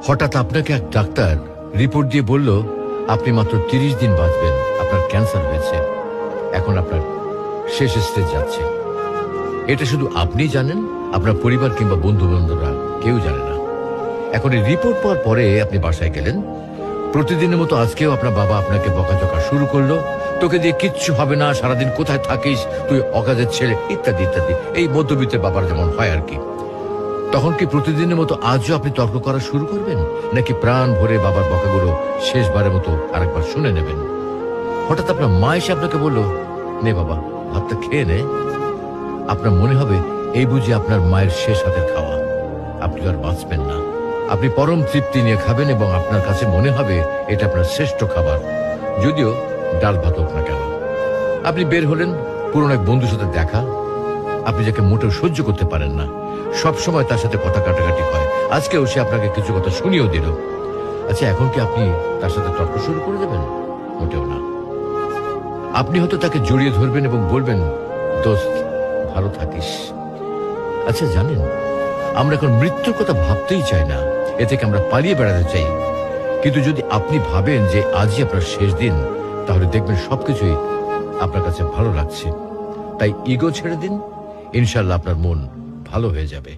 হঠাৎ আপনাকে এক ডাক্তার রিপোর্ট দিয়ে বলল আপনি মাত্র 30 দিন বাঁচবেন, আপনার ক্যান্সার হয়েছে, এখন আপনার শেষ স্টেজ যাচ্ছে। এটা শুধু আপনি জানেন, আপনার পরিবার কিংবা বন্ধু বান্ধবরা কেউ জানে না। এখন এই রিপোর্ট পাওয়ার পরে আপনি বাসায় গেলেন। প্রতিদিনের মতো আজকেও আপনার বাবা আপনাকে বকাঝকা শুরু করলো, তোকে দিয়ে কিচ্ছু হবে না, সারাদিন কোথায় থাকিস তুই, অকাজের ছেলে, ইত্যাদি ইত্যাদি। এই মধ্যবিত্তের বাবার যেমন হয় আর কি। তখন কি প্রতিদিনের মতো আজও আপনি তর্ক করা শুরু করবেন, নাকি প্রাণ ভরে বাবার বকাগুলো শেষবারের মতো আরেকবার শুনে নেবেন? হঠাৎ আপনার মা এসে আপনাকে বলল, নে বাবা ভাতটা খেয়ে নে। আপনার মনে হবে এই বুঝি আপনার মায়ের শেষ হাতের খাওয়া, আপনি আর বাঁচবেন না। আপনি পরম তৃপ্তি নিয়ে খাবেন এবং আপনার কাছে মনে হবে এটা আপনার শ্রেষ্ঠ খাবার, যদিও ডাল ভাত হোক না কেন। আপনি বের হলেন, পুরনো এক বন্ধুর সাথে দেখা, আপনি যাকে মোটেও সহ্য করতে পারেন না, সব সময় তার সাথে কথা কাটাকাটি হয়, আজকেও সে আপনাকে কিছু কথা শুনিয়েও দিল। আচ্ছা, এখন কি আপনি তার সাথে তর্ক শুরু করে দেবেন? মোটেও না। আপনি হয়তো তাকে জড়িয়ে ধরবেন এবং বলবেন, দোস্ত ভালো থাকিস। আচ্ছা জানেন, আমরা এখন মৃত্যুর কথা ভাবতেই চাই না, এ থেকে আমরা পালিয়ে বেড়াতে চাই। কিন্তু যদি আপনি ভাবেন যে আজই আপনার শেষ দিন, তাহলে দেখবেন সবকিছুই আপনার কাছে ভালো লাগছে। তাই ইগো ছেড়ে দিন, ইনশাল্লাহ আপনার মন ভালো হয়ে যাবে।